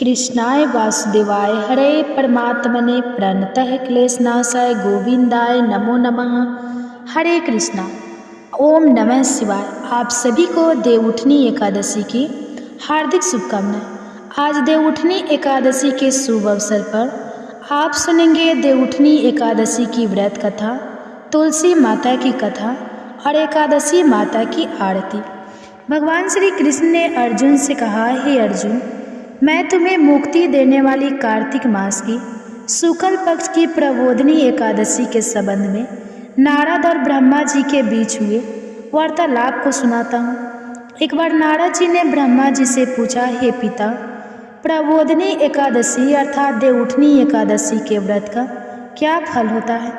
कृष्णाय वासुदेवाय हरे परमात्मने प्रणतः क्लेशनाशाय गोविंदाय नमो नमः। हरे कृष्णा। ओम नमः शिवाय। आप सभी को देवउठनी एकादशी की हार्दिक शुभकामनाएं। आज देवउठनी एकादशी के शुभ अवसर पर आप सुनेंगे देवउठनी एकादशी की व्रत कथा, तुलसी माता की कथा और एकादशी माता की आरती। भगवान श्री कृष्ण ने अर्जुन से कहा, हे अर्जुन, मैं तुम्हें मुक्ति देने वाली कार्तिक मास की शुक्ल पक्ष की प्रबोधनी एकादशी के संबंध में नारद और ब्रह्मा जी के बीच हुए वार्तालाप को सुनाता हूँ। एक बार नारद जी ने ब्रह्मा जी से पूछा, हे पिता, प्रबोधनी एकादशी अर्थात देवउठनी एकादशी के व्रत का क्या फल होता है?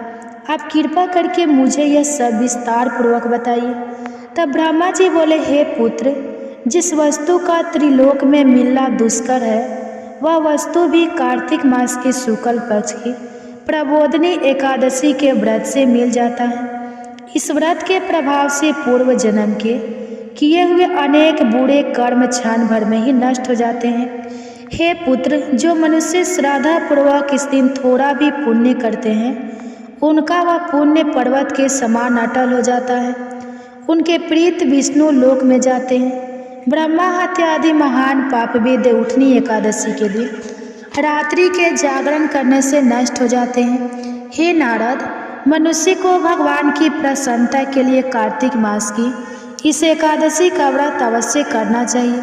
आप कृपा करके मुझे यह सब विस्तार पूर्वक बताइए। तब ब्रह्मा जी बोले, हे पुत्र, जिस वस्तु का त्रिलोक में मिलना दुष्कर है वह वस्तु भी कार्तिक मास के शुक्ल पक्ष की प्रबोधनी एकादशी के व्रत से मिल जाता है। इस व्रत के प्रभाव से पूर्व जन्म के किए हुए अनेक बुरे कर्म क्षण भर में ही नष्ट हो जाते हैं। हे पुत्र, जो मनुष्य श्रद्धापूर्वक इस दिन थोड़ा भी पुण्य करते हैं उनका वह पुण्य पर्वत के समान अटल हो जाता है। उनके प्रीत विष्णु लोक में जाते हैं। ब्रह्मा हत्या आदि महान पाप भी देवउठनी एकादशी के दिन रात्रि के जागरण करने से नष्ट हो जाते हैं। हे नारद, मनुष्य को भगवान की प्रसन्नता के लिए कार्तिक मास की इस एकादशी का व्रत अवश्य करना चाहिए।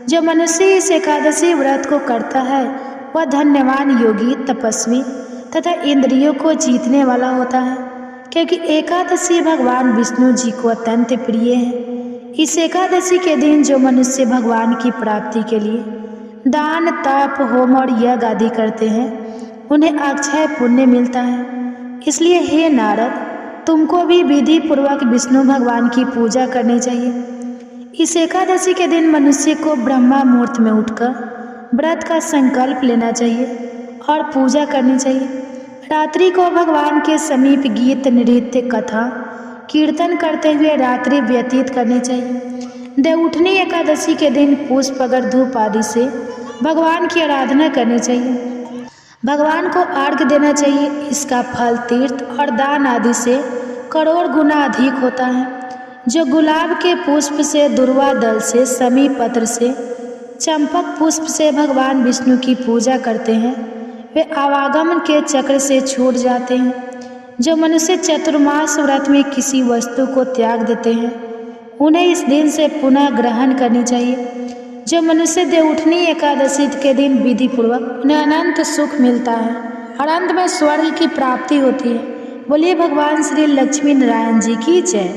जो मनुष्य इस एकादशी व्रत को करता है वह धन्यवान योगी, तपस्वी तथा इंद्रियों को जीतने वाला होता है, क्योंकि एकादशी भगवान विष्णु जी को अत्यंत प्रिय है। इस एकादशी के दिन जो मनुष्य भगवान की प्राप्ति के लिए दान, तप, होम और यज्ञ आदि करते हैं उन्हें अक्षय पुण्य मिलता है। इसलिए हे नारद, तुमको भी विधि पूर्वक विष्णु भगवान की पूजा करनी चाहिए। इस एकादशी के दिन मनुष्य को ब्रह्मा मुहूर्त में उठकर व्रत का संकल्प लेना चाहिए और पूजा करनी चाहिए। रात्रि को भगवान के समीप गीत, नृत्य, कथा, कीर्तन करते हुए रात्रि व्यतीत करनी चाहिए। देवउठनी एकादशी के दिन पुष्प, अगर धूप आदि से भगवान की आराधना करनी चाहिए। भगवान को अर्घ्य देना चाहिए। इसका फल तीर्थ और दान आदि से करोड़ गुना अधिक होता है। जो गुलाब के पुष्प से, दुर्वा दल से, समी पत्र से, चंपक पुष्प से भगवान विष्णु की पूजा करते हैं वे आवागमन के चक्र से छूट जाते हैं। जो मनुष्य चतुर्मास व्रत में किसी वस्तु को त्याग देते हैं उन्हें इस दिन से पुनः ग्रहण करनी चाहिए। जो मनुष्य देवउठनी एकादशी के दिन विधि पूर्वक उन्हें अनंत सुख मिलता है और अंत में स्वर्ग की प्राप्ति होती है। बोलिए भगवान श्री लक्ष्मी नारायण जी की जय।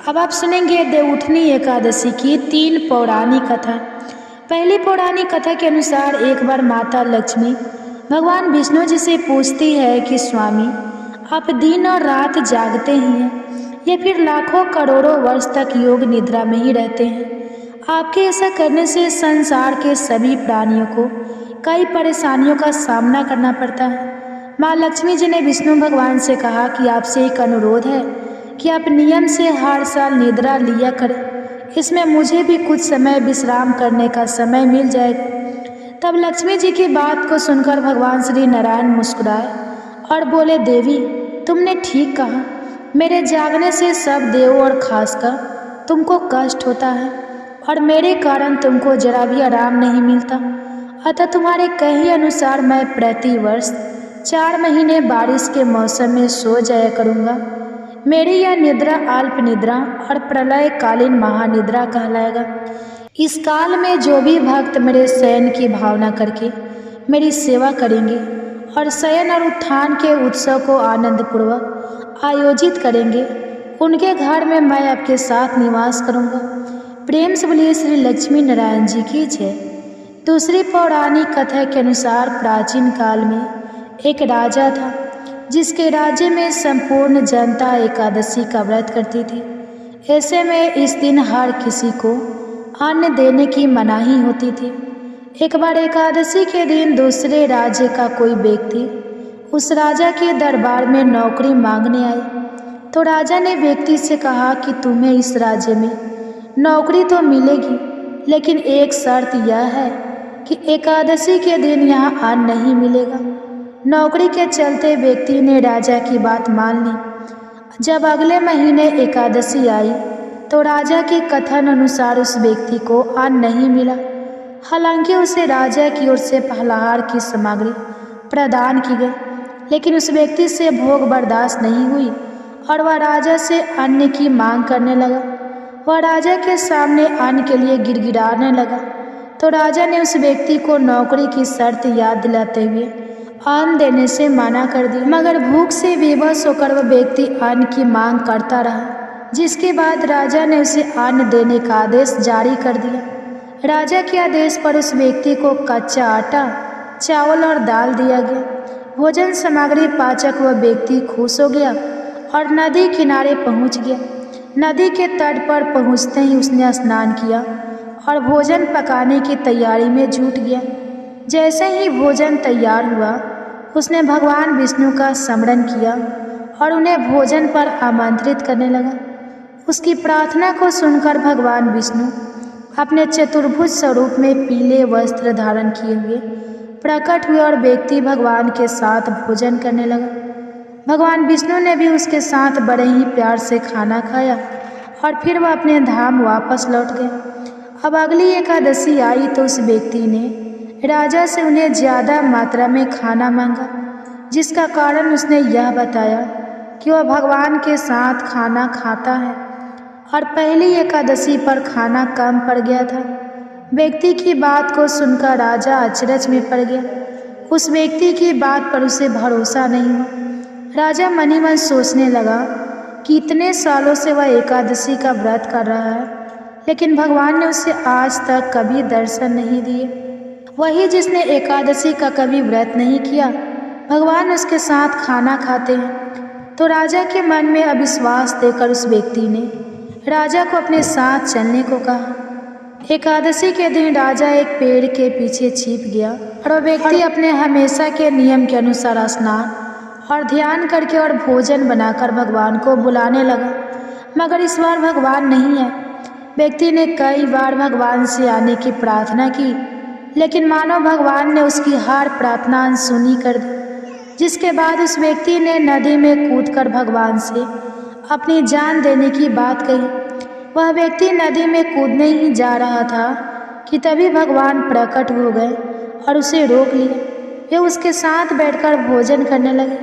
अब आप सुनेंगे देवउठनी एकादशी की 3 पौराणिक कथा। पहली पौराणिक कथा के अनुसार एक बार माता लक्ष्मी भगवान विष्णु जी से पूछती है कि स्वामी, आप दिन और रात जागते ही हैं या फिर लाखों करोड़ों वर्ष तक योग निद्रा में ही रहते हैं? आपके ऐसा करने से संसार के सभी प्राणियों को कई परेशानियों का सामना करना पड़ता है। माँ लक्ष्मी जी ने विष्णु भगवान से कहा कि आपसे एक अनुरोध है कि आप नियम से हर साल निद्रा लिया करें, इसमें मुझे भी कुछ समय विश्राम करने का समय मिल जाएगा। तब लक्ष्मी जी की बात को सुनकर भगवान श्री नारायण मुस्कुराए और बोले, देवी, तुमने ठीक कहा। मेरे जागने से सब देवों और खासकर तुमको कष्ट होता है और मेरे कारण तुमको जरा भी आराम नहीं मिलता। अतः तुम्हारे कहे अनुसार मैं प्रति वर्ष 4 महीने बारिश के मौसम में सो जाया करूँगा। मेरी यह निद्रा अल्प निद्रा और प्रलय कालीन महानिद्रा कहलाएगा। इस काल में जो भी भक्त मेरे शयन की भावना करके मेरी सेवा करेंगे और शयन और उत्थान के उत्सव को आनंद पूर्वक आयोजित करेंगे उनके घर में मैं आपके साथ निवास करूंगा। प्रेम से बोलिए श्री लक्ष्मी नारायण जी की जय। दूसरी पौराणिक कथा के अनुसार प्राचीन काल में एक राजा था जिसके राज्य में संपूर्ण जनता एकादशी का व्रत करती थी। ऐसे में इस दिन हर किसी को अन्न देने की मनाही होती थी। एक बार एकादशी के दिन दूसरे राज्य का कोई व्यक्ति उस राजा के दरबार में नौकरी मांगने आए तो राजा ने व्यक्ति से कहा कि तुम्हें इस राज्य में नौकरी तो मिलेगी, लेकिन एक शर्त यह है कि एकादशी के दिन यहाँ अन्न नहीं मिलेगा। नौकरी के चलते व्यक्ति ने राजा की बात मान ली। जब अगले महीने एकादशी आई तो राजा के कथन अनुसार उस व्यक्ति को अन्न नहीं मिला। हालांकि उसे राजा की ओर से फलाहार की सामग्री प्रदान की गई, लेकिन उस व्यक्ति से भोग बर्दाश्त नहीं हुई और वह राजा से अन्न की मांग करने लगा। वह राजा के सामने अन्न के लिए गिड़गिड़ाने लगा तो राजा ने उस व्यक्ति को नौकरी की शर्त याद दिलाते हुए अन्न देने से मना कर दिया। मगर भूख से बेबस होकर वह व्यक्ति अन्न की मांग करता रहा, जिसके बाद राजा ने उसे अन्न देने का आदेश जारी कर दिया। राजा के आदेश पर उस व्यक्ति को कच्चा आटा, चावल और दाल दिया गया। भोजन सामग्री पाचक वह व्यक्ति खुश हो गया और नदी किनारे पहुंच गया। नदी के तट पर पहुंचते ही उसने स्नान किया और भोजन पकाने की तैयारी में जुट गया। जैसे ही भोजन तैयार हुआ, उसने भगवान विष्णु का स्मरण किया और उन्हें भोजन पर आमंत्रित करने लगा। उसकी प्रार्थना को सुनकर भगवान विष्णु अपने चतुर्भुज स्वरूप में पीले वस्त्र धारण किए हुए प्रकट हुए और व्यक्ति भगवान के साथ भोजन करने लगा। भगवान विष्णु ने भी उसके साथ बड़े ही प्यार से खाना खाया और फिर वह अपने धाम वापस लौट गए। अब अगली एकादशी आई तो उस व्यक्ति ने राजा से उन्हें ज़्यादा मात्रा में खाना मांगा, जिसका कारण उसने यह बताया कि वह भगवान के साथ खाना खाता है और पहली एकादशी पर खाना कम पड़ गया था। व्यक्ति की बात को सुनकर राजा अचरज में पड़ गया। उस व्यक्ति की बात पर उसे भरोसा नहीं हुआ। राजा मन ही मन सोचने लगा कि इतने सालों से वह एकादशी का व्रत कर रहा है, लेकिन भगवान ने उसे आज तक कभी दर्शन नहीं दिए। वही जिसने एकादशी का कभी व्रत नहीं किया, भगवान उसके साथ खाना खाते हैं। तो राजा के मन में अविश्वास देकर उस व्यक्ति ने राजा को अपने साथ चलने को कहा। एकादशी के दिन राजा एक पेड़ के पीछे छिप गया और वह व्यक्ति अपने हमेशा के नियम के अनुसार स्नान और ध्यान करके और भोजन बनाकर भगवान को बुलाने लगा, मगर इस बार भगवान नहीं आए। व्यक्ति ने कई बार भगवान से आने की प्रार्थना की, लेकिन मानो भगवान ने उसकी हर प्रार्थना अनसुनी कर दी, जिसके बाद उस व्यक्ति ने नदी में कूदकर भगवान से अपनी जान देने की बात कही। वह व्यक्ति नदी में कूदने ही जा रहा था कि तभी भगवान प्रकट हो गए और उसे रोक लिया। वे उसके साथ बैठकर भोजन करने लगे।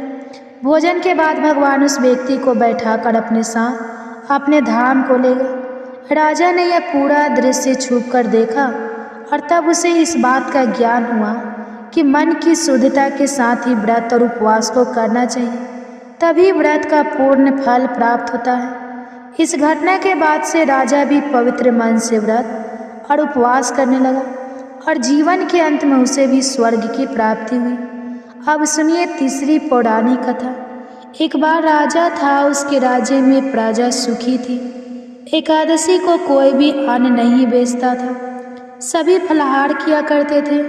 भोजन के बाद भगवान उस व्यक्ति को बैठाकर अपने साथ अपने धाम को ले गए। राजा ने यह पूरा दृश्य छुपकर देखा और तब उसे इस बात का ज्ञान हुआ कि मन की शुद्धता के साथ ही व्रत और उपवास को करना चाहिए, तभी व्रत का पूर्ण फल प्राप्त होता है। इस घटना के बाद से राजा भी पवित्र मन से व्रत और उपवास करने लगा और जीवन के अंत में उसे भी स्वर्ग की प्राप्ति हुई। अब सुनिए तीसरी पौराणिक कथा। एक बार राजा था, उसके राज्य में प्रजा सुखी थी। एकादशी को कोई भी अन्न नहीं बेचता था, सभी फलाहार किया करते थे।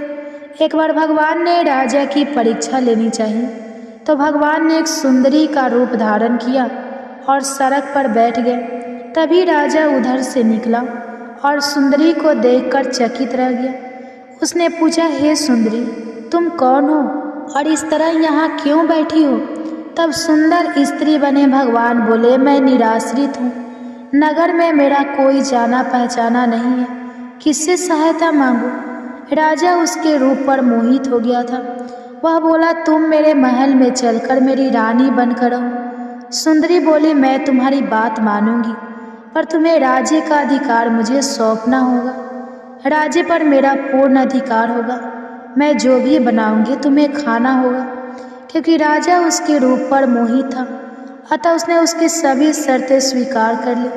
एक बार भगवान ने राजा की परीक्षा लेनी चाहिए, तो भगवान ने एक सुंदरी का रूप धारण किया और सड़क पर बैठ गए। तभी राजा उधर से निकला और सुंदरी को देखकर चकित रह गया। उसने पूछा, हे सुंदरी, तुम कौन हो और इस तरह यहाँ क्यों बैठी हो? तब सुंदर स्त्री बने भगवान बोले, मैं निराश्रित हूँ, नगर में मेरा कोई जाना पहचाना नहीं है, किससे सहायता मांगूं? राजा उसके रूप पर मोहित हो गया था। वह बोला, तुम मेरे महल में चलकर मेरी रानी बनकर रहो। सुंदरी बोली, मैं तुम्हारी बात मानूंगी, पर तुम्हें राज्य का अधिकार मुझे सौंपना होगा। राज्य पर मेरा पूर्ण अधिकार होगा। मैं जो भी बनाऊंगी तुम्हें खाना होगा। क्योंकि राजा उसके रूप पर मोहित था, अतः उसने उसकी सभी शर्तें स्वीकार कर ली।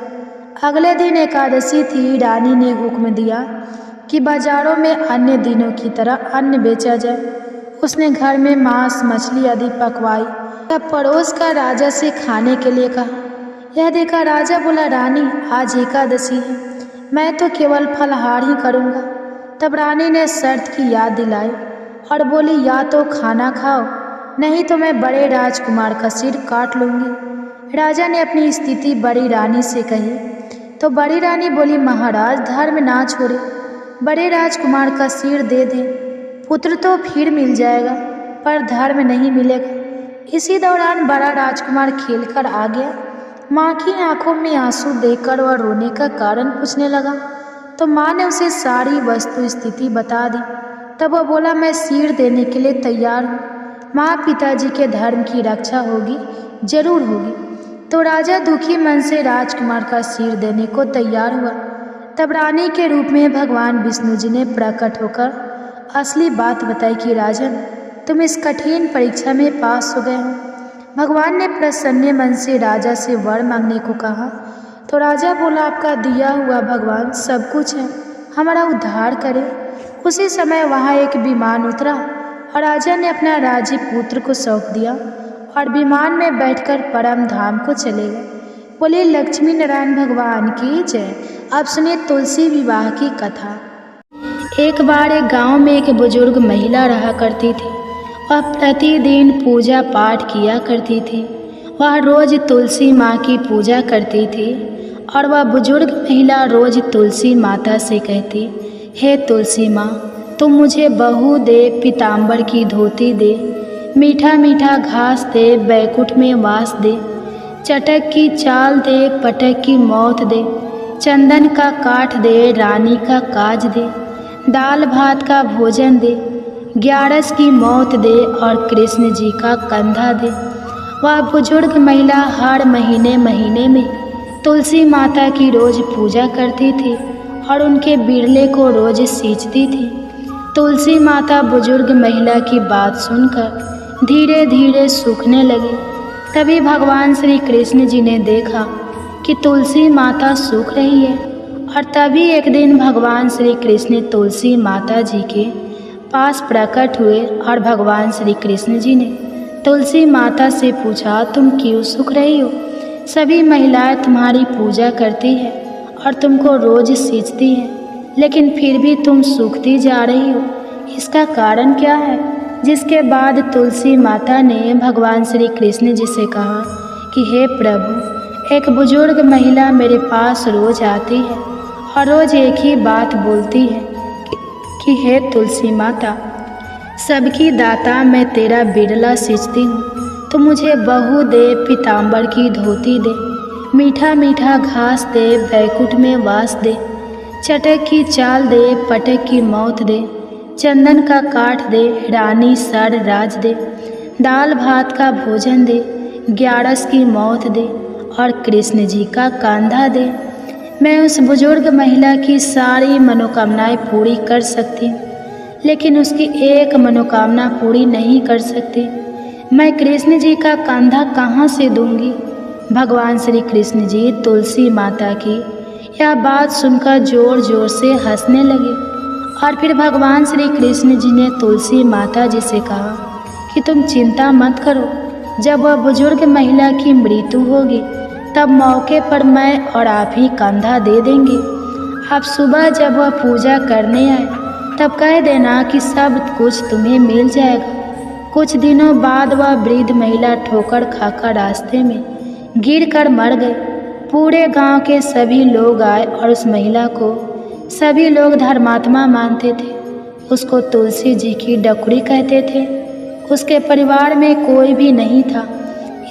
अगले दिन एकादशी थी। रानी ने हुक्म दिया कि बाजारों में अन्य दिनों की तरह अन्न बेचा जाए। उसने घर में मांस, मछली आदि पकवाई। तब पड़ोस का राजा से खाने के लिए कहा। यह देखा राजा बोला, रानी, आज एकादशी है, मैं तो केवल फलाहार ही करूँगा। तब रानी ने शर्त की याद दिलाई और बोली, या तो खाना खाओ, नहीं तो मैं बड़े राजकुमार का सिर काट लूँगी। राजा ने अपनी स्थिति बड़ी रानी से कही तो बड़ी रानी बोली, महाराज, धर्म ना छोड़े, बड़े राजकुमार का सिर दे दें। पुत्र तो फिर मिल जाएगा, पर धर्म नहीं मिलेगा। इसी दौरान बड़ा राजकुमार खेलकर आ गया। माँ की आंखों में आंसू देखकर वह रोने का कारण पूछने लगा, तो माँ ने उसे सारी वस्तु स्थिति बता दी। तब वह बोला, मैं सिर देने के लिए तैयार हूँ। माँ, पिताजी के धर्म की रक्षा होगी, जरूर होगी। तो राजा दुखी मन से राजकुमार का सिर देने को तैयार हुआ। तब रानी के रूप में भगवान विष्णु जी ने प्रकट होकर असली बात बताई कि राजन, तुम इस कठिन परीक्षा में पास हो गए हो। भगवान ने प्रसन्न मन से राजा से वर मांगने को कहा। तो राजा बोला, आपका दिया हुआ भगवान सब कुछ है, हमारा उद्धार करे। उसी समय वहाँ एक विमान उतरा और राजा ने अपना राज्य पुत्र को सौंप दिया और विमान में बैठकर परम धाम को चले गए। बोले लक्ष्मी नारायण भगवान की जय। अब सुनिए तुलसी विवाह की कथा। एक बार एक गांव में एक बुजुर्ग महिला रहा करती थी। वह प्रतिदिन पूजा पाठ किया करती थी। वह रोज तुलसी माँ की पूजा करती थी और वह बुजुर्ग महिला रोज तुलसी माता से कहती, हे तुलसी माँ, तुम मुझे बहू दे, पीताम्बर की धोती दे, मीठा मीठा घास दे, बैकुंठ में वास दे, चटक की चाल दे, पटक की मौत दे, चंदन का काठ दे, रानी का काज दे, दाल भात का भोजन दे, ग्यारस की मौत दे और कृष्ण जी का कंधा दे। वह बुजुर्ग महिला हर महीने में तुलसी माता की रोज पूजा करती थी और उनके बिरले को रोज सींचती थी। तुलसी माता बुजुर्ग महिला की बात सुनकर धीरे धीरे सूखने लगी। तभी भगवान श्री कृष्ण जी ने देखा कि तुलसी माता सूख रही है और तभी एक दिन भगवान श्री कृष्ण तुलसी माता जी के पास प्रकट हुए और भगवान श्री कृष्ण जी ने तुलसी माता से पूछा, तुम क्यों सूख रही हो? सभी महिलाएं तुम्हारी पूजा करती है और तुमको रोज सींचती है, लेकिन फिर भी तुम सूखती जा रही हो, इसका कारण क्या है? जिसके बाद तुलसी माता ने भगवान श्री कृष्ण जी से कहा कि हे प्रभु, एक बुजुर्ग महिला मेरे पास रोज आती है और रोज एक ही बात बोलती है कि हे तुलसी माता, सबकी दाता मैं तेरा बिरला सींचती हूँ, तो मुझे बहू दे, पीताम्बर की धोती दे, मीठा मीठा घास दे, बैकुंठ में वास दे, चटक की चाल दे, पटक की मौत दे, चंदन का काठ दे, रानी सर राज दे, दाल भात का भोजन दे, ग्यारस की मौत दे और कृष्ण जी का कंधा दे। मैं उस बुजुर्ग महिला की सारी मनोकामनाएं पूरी कर सकती हूँ, लेकिन उसकी एक मनोकामना पूरी नहीं कर सकती। मैं कृष्ण जी का कंधा कहाँ से दूंगी? भगवान श्री कृष्ण जी तुलसी माता की यह बात सुनकर जोर जोर से हंसने लगे और फिर भगवान श्री कृष्ण जी ने तुलसी माता जी से कहा कि तुम चिंता मत करो, जब वह बुजुर्ग महिला की मृत्यु होगी तब मौके पर मैं और आप ही कंधा दे देंगे। आप सुबह जब वह पूजा करने आए तब कह देना कि सब कुछ तुम्हें मिल जाएगा। कुछ दिनों बाद वह वृद्ध महिला ठोकर खाकर रास्ते में गिर कर मर गई। पूरे गांव के सभी लोग आए और उस महिला को सभी लोग धर्मात्मा मानते थे। उसको तुलसी जी की डकुरी कहते थे। उसके परिवार में कोई भी नहीं था,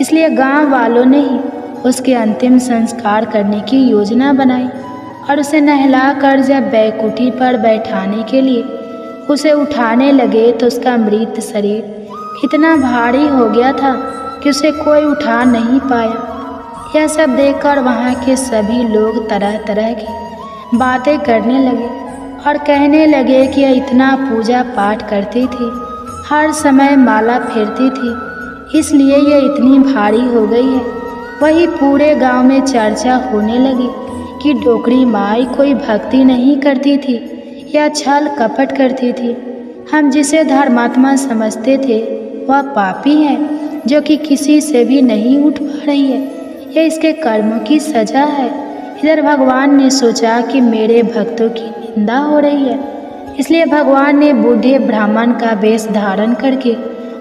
इसलिए गांव वालों ने ही उसके अंतिम संस्कार करने की योजना बनाई और उसे नहलाकर जब बैकुंठी पर बैठाने के लिए उसे उठाने लगे तो उसका मृत शरीर इतना भारी हो गया था कि उसे कोई उठा नहीं पाया। यह सब देखकर वहाँ के सभी लोग तरह तरह की बातें करने लगे और कहने लगे कि यह इतना पूजा पाठ करती थी, हर समय माला फेरती थी, इसलिए यह इतनी भारी हो गई है। वही पूरे गांव में चर्चा होने लगी कि डोकरी माई कोई भक्ति नहीं करती थी या छल कपट करती थी। हम जिसे धर्मात्मा समझते थे वह पापी है जो कि किसी से भी नहीं उठ पा रही है। यह इसके कर्मों की सजा है। इधर भगवान ने सोचा कि मेरे भक्तों की निंदा हो रही है, इसलिए भगवान ने बूढ़े ब्राह्मण का वेश धारण करके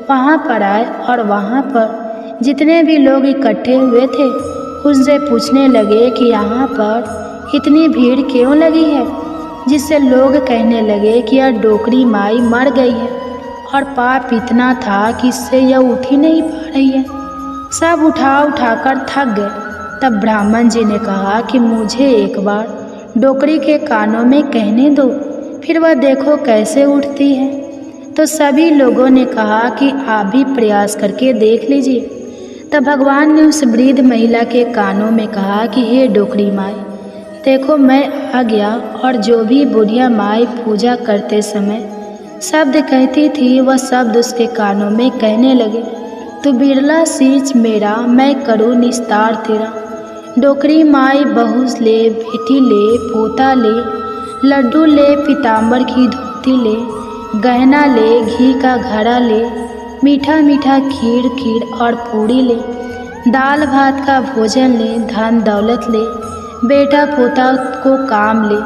वहाँ पर आए और वहाँ पर जितने भी लोग इकट्ठे हुए थे उनसे पूछने लगे कि यहाँ पर इतनी भीड़ क्यों लगी है। जिससे लोग कहने लगे कि यह डोकरी माई मर गई है और पाप इतना था कि इससे यह उठ ही नहीं पा रही है। सब उठाकर थक गए। तब ब्राह्मण जी ने कहा कि मुझे एक बार डोकरी के कानों में कहने दो, फिर वह देखो कैसे उठती है। तो सभी लोगों ने कहा कि आप भी प्रयास करके देख लीजिए। तब भगवान ने उस वृद्ध महिला के कानों में कहा कि हे डोकरी माई, देखो मैं आ गया। और जो भी बुढ़िया माई पूजा करते समय शब्द कहती थी वह शब्द उसके कानों में कहने लगे, तू बिरला सींच मेरा, मैं करूँ निस्तार तेरा। डोकरी माई बहू ले, बेटी ले, पोता ले, लड्डू ले, पीताम्बर की धोती ले, गहना ले, घी का घड़ा ले, मीठा मीठा खीर और पूड़ी ले, दाल भात का भोजन ले, धन दौलत ले, बेटा पोता को काम ले,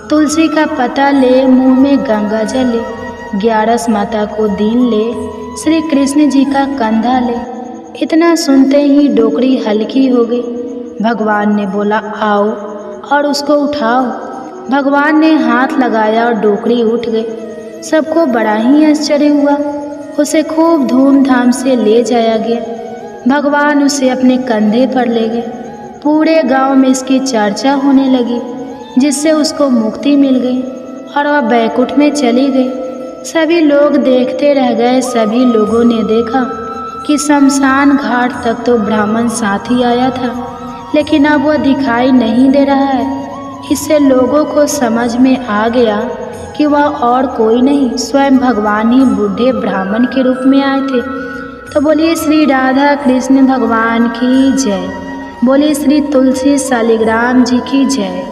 तुलसी का पत्ता ले, मुंह में गंगा जल ले, 11 माता को दीन ले, श्री कृष्ण जी का कंधा ले। इतना सुनते ही डोकरी हल्की हो गई। भगवान ने बोला, आओ और उसको उठाओ। भगवान ने हाथ लगाया और डोकरी उठ गई। सबको बड़ा ही आश्चर्य हुआ। उसे खूब धूमधाम से ले जाया गया। भगवान उसे अपने कंधे पर ले गए। पूरे गांव में इसकी चर्चा होने लगी, जिससे उसको मुक्ति मिल गई और वह बैकुंठ में चली गई। सभी लोग देखते रह गए। सभी लोगों ने देखा कि शमशान घाट तक तो ब्राह्मण साथी आया था, लेकिन अब वह दिखाई नहीं दे रहा है। इससे लोगों को समझ में आ गया कि वह और कोई नहीं, स्वयं भगवान ही बूढ़े ब्राह्मण के रूप में आए थे। तो बोलिए श्री राधा कृष्ण भगवान की जय। बोलिए श्री तुलसी शालिग्राम जी की जय।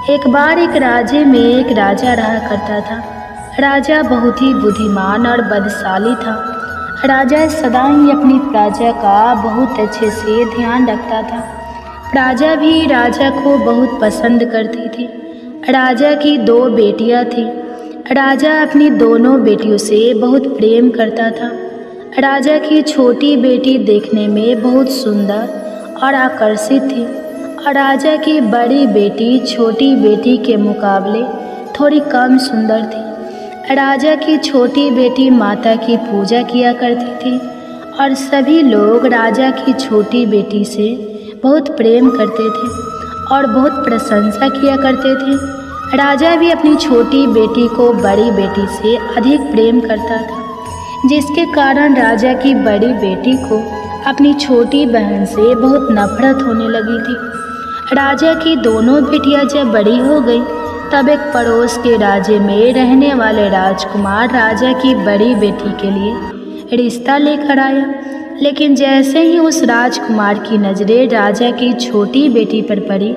एक बार एक राज्य में एक राजा रहा करता था। राजा बहुत ही बुद्धिमान और बलशाली था। राजा सदा ही अपनी प्रजा का बहुत अच्छे से ध्यान रखता था। प्रजा भी राजा को बहुत पसंद करती थी। राजा की 2 बेटियां थीं। राजा अपनी दोनों बेटियों से बहुत प्रेम करता था। राजा की छोटी बेटी देखने में बहुत सुंदर और आकर्षित थी और राजा की बड़ी बेटी छोटी बेटी के मुकाबले थोड़ी कम सुंदर थी। राजा की छोटी बेटी माता की पूजा किया करती थी और सभी लोग राजा की छोटी बेटी से बहुत प्रेम करते थे और बहुत प्रशंसा किया करते थे। राजा भी अपनी छोटी बेटी को बड़ी बेटी से अधिक प्रेम करता था, जिसके कारण राजा की बड़ी बेटी को अपनी छोटी बहन से बहुत नफरत होने लगी थी। राजा की दोनों बेटियां जब बड़ी हो गई, तब एक पड़ोस के राज्य में रहने वाले राजकुमार राजा की बड़ी बेटी के लिए रिश्ता लेकर आया। लेकिन जैसे ही उस राजकुमार की नज़रें राजा की छोटी बेटी पर पड़ी,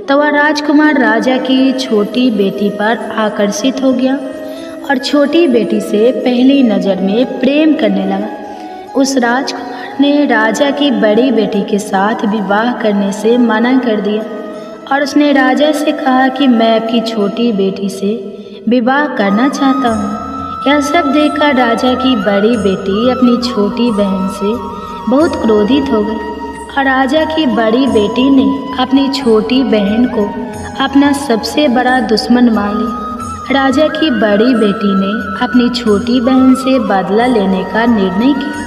तो वह राजकुमार राजा की छोटी बेटी पर आकर्षित हो गया और छोटी बेटी से पहली नज़र में प्रेम करने लगा। उस राजकुमार ने राजा की बड़ी बेटी के साथ विवाह करने से मना कर दिया और उसने राजा से कहा कि मैं आपकी छोटी बेटी से विवाह करना चाहता हूँ। यह सब देखकर राजा की बड़ी बेटी अपनी छोटी बहन से बहुत क्रोधित हो गई और राजा की बड़ी बेटी ने अपनी छोटी बहन को अपना सबसे बड़ा दुश्मन मान लिया। राजा की बड़ी बेटी ने अपनी छोटी बहन से बदला लेने का निर्णय किया।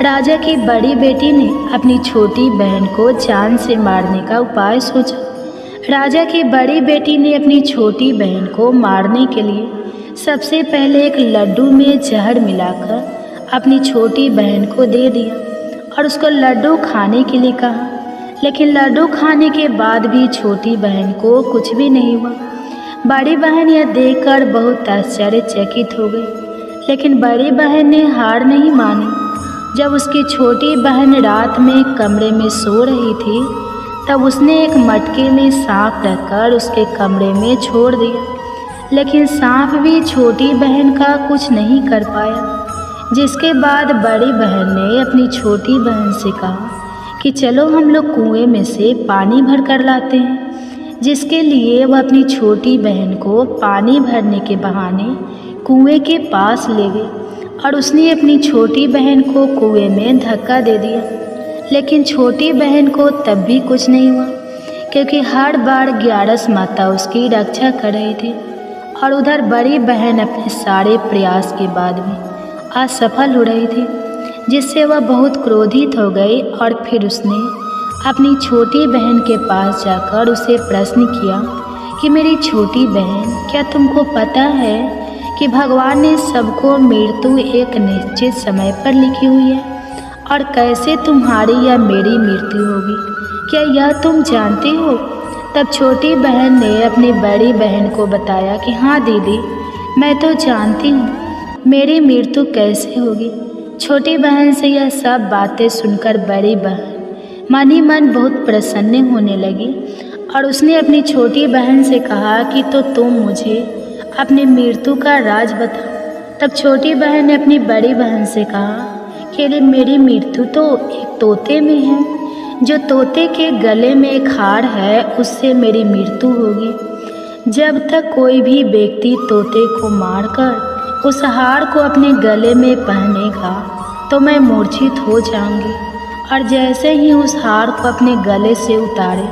राजा की बड़ी बेटी ने अपनी छोटी बहन को जान से मारने का उपाय सोचा। राजा की बड़ी बेटी ने अपनी छोटी बहन को मारने के लिए सबसे पहले एक लड्डू में जहर मिलाकर अपनी छोटी बहन को दे दिया और उसको लड्डू खाने के लिए कहा। लेकिन लड्डू खाने के बाद भी छोटी बहन को कुछ भी नहीं हुआ। बड़ी बहन यह देखकर बहुत आश्चर्यचकित हो गई, लेकिन बड़ी बहन ने हार नहीं मानी। जब उसकी छोटी बहन रात में कमरे में सो रही थी, तब उसने एक मटके में सांप रखकर उसके कमरे में छोड़ दिया। लेकिन सांप भी छोटी बहन का कुछ नहीं कर पाया, जिसके बाद बड़ी बहन ने अपनी छोटी बहन से कहा कि चलो हम लोग कुएं में से पानी भर कर लाते हैं। जिसके लिए वह अपनी छोटी बहन को पानी भरने के बहाने कुएं के पास ले गई और उसने अपनी छोटी बहन को कुएं में धक्का दे दिया। लेकिन छोटी बहन को तब भी कुछ नहीं हुआ, क्योंकि हर बार 11 माता उसकी रक्षा कर रही थी और उधर बड़ी बहन अपने सारे प्रयास के बाद भी असफल हो रही थी, जिससे वह बहुत क्रोधित हो गई और फिर उसने अपनी छोटी बहन के पास जाकर उसे प्रश्न किया कि मेरी छोटी बहन, क्या तुमको पता है कि भगवान ने सबको मृत्यु एक निश्चित समय पर लिखी हुई है और कैसे तुम्हारी या मेरी मृत्यु होगी, क्या यह तुम जानती हो? तब छोटी बहन ने अपनी बड़ी बहन को बताया कि हाँ दीदी, मैं तो जानती हूँ मेरी मृत्यु कैसे होगी। छोटी बहन से यह सब बातें सुनकर बड़ी बहन मन ही मन बहुत प्रसन्न होने लगी और उसने अपनी छोटी बहन से कहा कि तो तुम मुझे अपनी मृत्यु का राज बताओ। तब छोटी बहन ने अपनी बड़ी बहन से कहा कि अरे मेरी मृत्यु तो एक तोते में है, जो तोते के गले में एक हार है उससे मेरी मृत्यु होगी। जब तक कोई भी व्यक्ति तोते को मारकर उस हार को अपने गले में पहनेगा तो मैं मूर्छित हो जाऊंगी, और जैसे ही उस हार को अपने गले से उतारे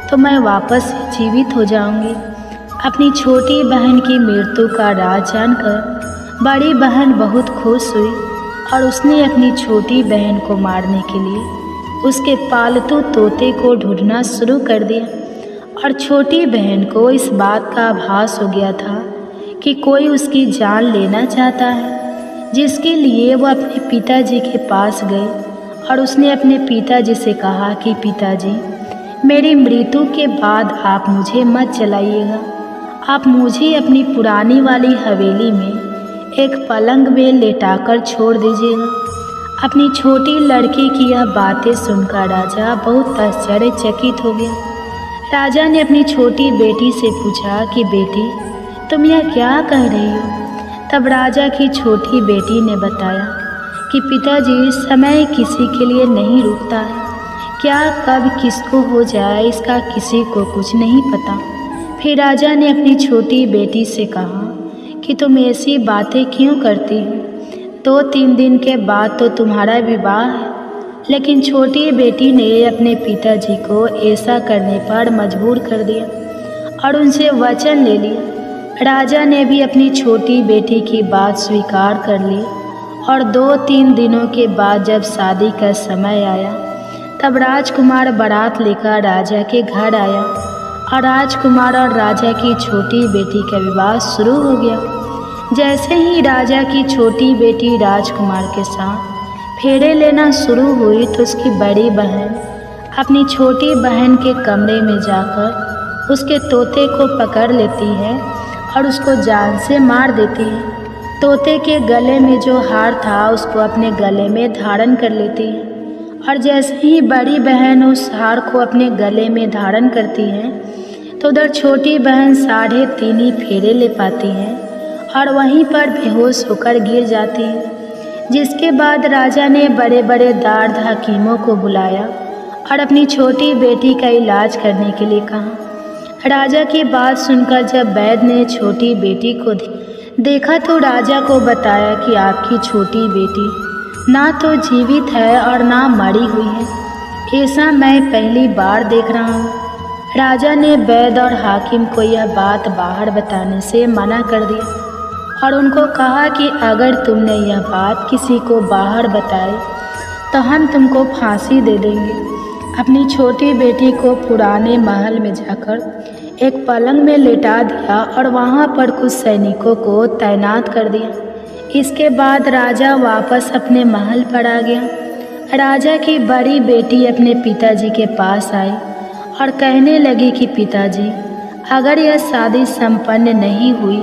तो मैं वापस जीवित हो जाऊंगी। अपनी छोटी बहन की मृत्यु का राज जानकर बड़ी बहन बहुत खुश हुई और उसने अपनी छोटी बहन को मारने के लिए उसके पालतू तोते को ढूंढना शुरू कर दिया। और छोटी बहन को इस बात का आभास हो गया था कि कोई उसकी जान लेना चाहता है, जिसके लिए वो अपने पिताजी के पास गई और उसने अपने पिताजी से कहा कि पिताजी, मेरी मृत्यु के बाद आप मुझे मत जलाइएगा, आप मुझे अपनी पुरानी वाली हवेली में एक पलंग में लेटाकर छोड़ दीजिएगा। अपनी छोटी लड़की की यह बातें सुनकर राजा बहुत आश्चर्यचकित हो गया। राजा ने अपनी छोटी बेटी से पूछा कि बेटी, तुम यह क्या कह रही हो? तब राजा की छोटी बेटी ने बताया कि पिताजी, समय किसी के लिए नहीं रुकता है, क्या कब किसको हो जाए इसका किसी को कुछ नहीं पता। फिर राजा ने अपनी छोटी बेटी से कहा कि तुम ऐसी बातें क्यों करती हो? 2-3 दिन के बाद तो तुम्हारा विवाह है। लेकिन छोटी बेटी ने अपने पिताजी को ऐसा करने पर मजबूर कर दिया और उनसे वचन ले लिया। राजा ने भी अपनी छोटी बेटी की बात स्वीकार कर ली और 2-3 दिनों के बाद जब शादी का समय आया तब राजकुमार बारात लेकर राजा के घर आया और राजकुमार और राजा की छोटी बेटी का विवाह शुरू हो गया। जैसे ही राजा की छोटी बेटी राजकुमार के साथ फेरे लेना शुरू हुई तो उसकी बड़ी बहन अपनी छोटी बहन के कमरे में जाकर उसके तोते को पकड़ लेती है और उसको जान से मार देती है। तोते के गले में जो हार था उसको अपने गले में धारण कर लेती है और जैसे ही बड़ी बहन उस हार को अपने गले में धारण करती है तो उधर छोटी बहन 3.5 फेरे ले पाती है और वहीं पर बेहोश होकर गिर जाती है। जिसके बाद राजा ने बड़े बड़े दार्द हकीमों को बुलाया और अपनी छोटी बेटी का इलाज करने के लिए कहा। राजा की बात सुनकर जब वैद्य ने छोटी बेटी को देखा तो राजा को बताया कि आपकी छोटी बेटी ना तो जीवित है और ना मरी हुई है। ऐसा मैं पहली बार देख रहा हूँ। राजा ने वैद्य और हाकिम को यह बात बाहर बताने से मना कर दिया और उनको कहा कि अगर तुमने यह बात किसी को बाहर बताई तो हम तुमको फांसी दे देंगे। अपनी छोटी बेटी को पुराने महल में जाकर एक पलंग में लेटा दिया और वहाँ पर कुछ सैनिकों को तैनात कर दिया। इसके बाद राजा वापस अपने महल पर आ गया। राजा की बड़ी बेटी अपने पिताजी के पास आई और कहने लगी कि पिताजी, अगर यह शादी संपन्न नहीं हुई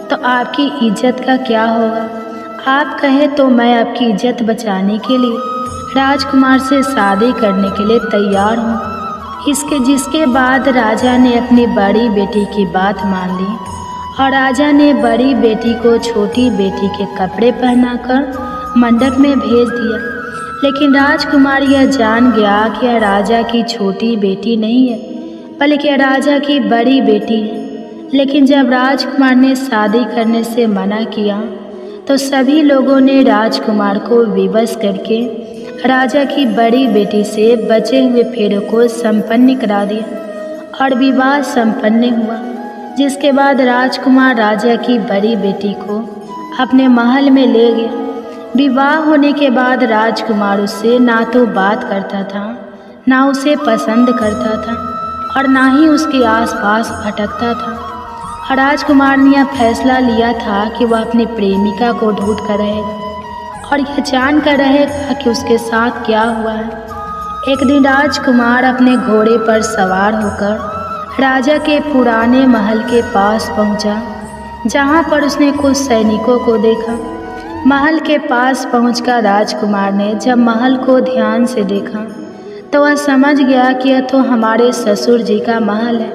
तो आपकी इज्जत का क्या होगा? आप कहें तो मैं आपकी इज्जत बचाने के लिए राजकुमार से शादी करने के लिए तैयार हूँ। जिसके बाद राजा ने अपनी बड़ी बेटी की बात मान ली और राजा ने बड़ी बेटी को छोटी बेटी के कपड़े पहनाकर मंडप में भेज दिया। लेकिन राजकुमार यह जान गया कि यह राजा की छोटी बेटी नहीं है बल्कि यह राजा की बड़ी बेटी है। लेकिन जब राजकुमार ने शादी करने से मना किया तो सभी लोगों ने राजकुमार को विवश करके राजा की बड़ी बेटी से बचे हुए फेरों को संपन्न करा दिया और विवाह संपन्न हुआ, जिसके बाद राजकुमार राजा की बड़ी बेटी को अपने महल में ले गया। विवाह होने के बाद राजकुमार उससे ना तो बात करता था, ना उसे पसंद करता था और ना ही उसके आसपास भटकता था। और राजकुमार ने यह फैसला लिया था कि वह अपनी प्रेमिका को ढूंढ कर रहेगा और यह जान कर रहेगा कि उसके साथ क्या हुआ है। एक दिन राजकुमार अपने घोड़े पर सवार होकर राजा के पुराने महल के पास पहुंचा, जहां पर उसने कुछ सैनिकों को देखा। महल के पास पहुंचकर राजकुमार ने जब महल को ध्यान से देखा तो वह समझ गया कि यह तो हमारे ससुर जी का महल है।